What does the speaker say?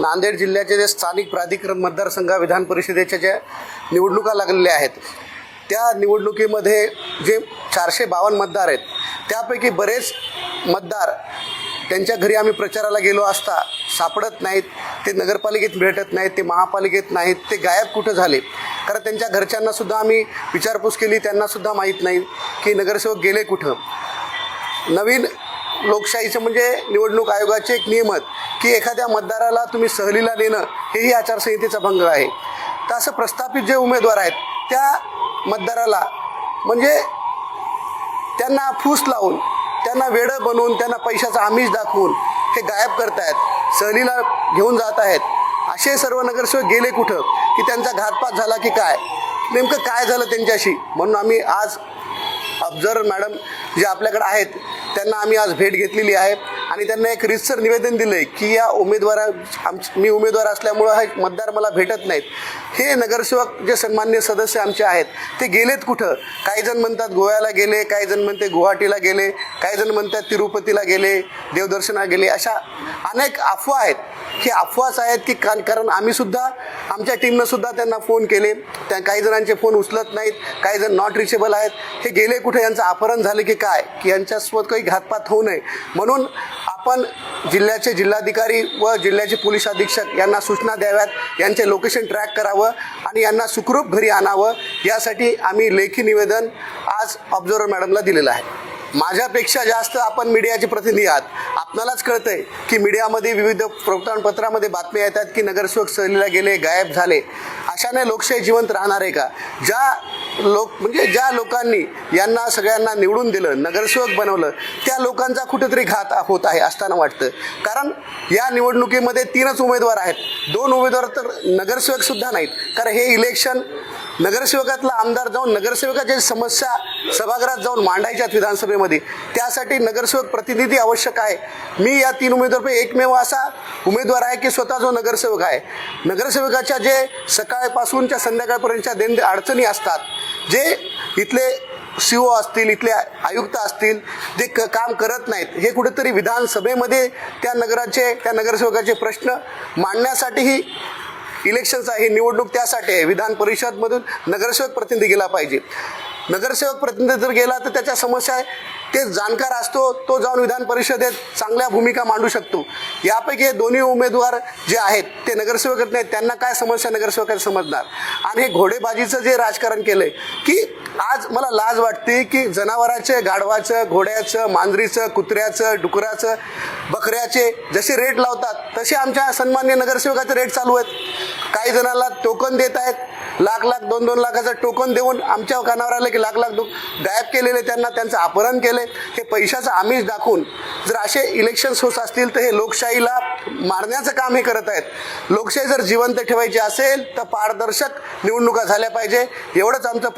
नांदेड जिल्ह्याचे जे स्थानिक प्राधिकरण मतदारसंघ विधान परिषदेच्या ज्या निवडणुका लागलेल्या आहेत त्या निवडणुकीमध्ये जे 452 मतदार आहेत त्यापैकी बरेच मतदार त्यांच्या घरी आम्ही प्रचाराला गेलो असता सापडत नाहीत, ते नगरपालिकेत भेटत नाहीत, ते महापालिकेत नाहीत, ते गायब कुठं झाले. कारण त्यांच्या घरच्यांनासुद्धा आम्ही विचारपूस केली, त्यांनासुद्धा माहीत नाही की नगरसेवक गेले कुठं. नवीन लोकशाहीचं म्हणजे निवडणूक आयोगाचे एक नियम आहेत की एखाद्या मतदाराला तुम्ही सहलीला नेणं हेही आचारसंहितेचा भंग आहे. तर असं प्रस्थापित जे उमेदवार आहेत त्या मतदाराला म्हणजे त्यांना फूस लावून, त्यांना वेडं बनवून, त्यांना पैशाचा आमिष दाखवून हे गायब करतायत, सहलीला घेऊन जात आहेत. असे सर्व नगरसेवक गेले कुठं, की त्यांचा घातपात झाला की काय, नेमकं काय झालं त्यांच्याशी. म्हणून आम्ही आज ऑब्झर्वर मॅडम जे आपल्याकडे आहेत त्यांना आम्ही आज भेट घेतलेली आहे आणि त्यांना एक रीतसर निवेदन दिलं आहे की या मी उमेदवार असल्यामुळं हे मतदार मला भेटत नाहीत. हे नगरसेवक जे सन्मान्य सदस्य आमचे आहेत ते गेलेत कुठं. काही जण म्हणतात गोव्याला गेले, काही जण म्हणते गुवाहाटीला गेले, काही जण म्हणतात तिरुपतीला गेले, देवदर्शनाला गेले. अशा अनेक अफवा आहेत. हे अफवाच आहेत की कारण आम्हीसुद्धा आमच्या टीमनंसुद्धा त्यांना फोन केले, त्या काही जणांचे फोन उचलत नाहीत, काही जण नॉट रिचेबल आहेत. हे गेले कुठे, यांचं अपहरण झालं की काय, की यांच्यासोबत काही घातपात होऊ नये म्हणून आपण जिल्ह्याचे जिल्हाधिकारी व जिल्ह्याचे पोलीस अधीक्षक यांना सूचना द्याव्यात, यांचे लोकेशन ट्रॅक करावं आणि यांना सुखरूप घरी आणावं. यासाठी आम्ही लेखी निवेदन आज ऑब्झर्वर मॅडमला दिलेलं आहे. माझ्यापेक्षा जास्त आपण मीडियाचे प्रतिनिधी आहात. आपणालाच कळतं आहे की मीडियामध्ये विविध वृत्तपत्रामध्ये बातम्या येतात की नगरसेवक सहलीला गेले, गायब झाले. अशाने लोकशाही जिवंत राहणार आहे का? ज्या लोकांनी यांना सगळ्यांना निवडून दिलं, नगरसेवक बनवलं, त्या लोकांचा कुठेतरी घात होत आहे असताना वाटतं. कारण या निवडणुकीमध्ये 3च उमेदवार आहेत, 2 उमेदवार तर नगरसेवकसुद्धा नाहीत. कारण हे इलेक्शन नगरसेवकातला आमदार जाऊन नगरसेवकाच्या समस्या सभागृहात जाऊन मांडायच्यात विधानसभेमध्ये, त्यासाठी नगरसेवक प्रतिनिधी आवश्यक आहे. मी या 3 उमेदवारांपैकी एकमेव असा उमेदवार आहे की स्वतः जो नगरसेवक आहे. नगरसेवकाच्या जे सकाळपासूनच्या संध्याकाळपर्यंतच्या अडचणी असतात, जे इथले CO असतील, इथले आयुक्त असतील, जे काम करत नाहीत, हे कुठेतरी विधानसभेमध्ये त्या नगरसेवकाचे प्रश्न मांडण्यासाठीही इलेक्शन्स आहे, निवडणूक त्यासाठी आहे. विधान परिषदमधून नगरसेवक प्रतिनिधी गेला पाहिजे. नगरसेवक प्रतिनिधी जर गेला तर त्याच्या समस्या आहे ते जाणकार असतो, तो जाऊन विधान परिषदेत चांगल्या भूमिका मांडू शकतो. यापैकी हे दोन्ही उमेदवार जे आहेत ते नगरसेवक नाहीत, त्यांना काय समस्या नगरसेवकांना समजणार. आणि हे घोडेबाजीचं जे राजकारण केलं आहे की आज मला लाज वाटते की जनावरांचे, गाढवाचं, घोड्याचं, मांजरीचं, कुत्र्याचं, डुकराचं, बकऱ्याचे जसे रेट लावतात तसे आमच्या सन्मान्य नगरसेवकाचे रेट चालू आहेत. काही जणांना टोकन देत आहेत, लाख 2-2 लाखाचं टोकन देऊन आमच्या कानावर आलं की लाख गायब केलेले, त्यांचं अपहरण केले. हे पैशाचं आमिष दाखवून जर असे इलेक्शन्स होत असतील तर हे लोकशाहीला मारण्याचं काम हे करत आहेत. लोकशाही जर जिवंत ठेवायची असेल तर पारदर्शक निवडणुका झाल्या पाहिजे. एवढंच आमचं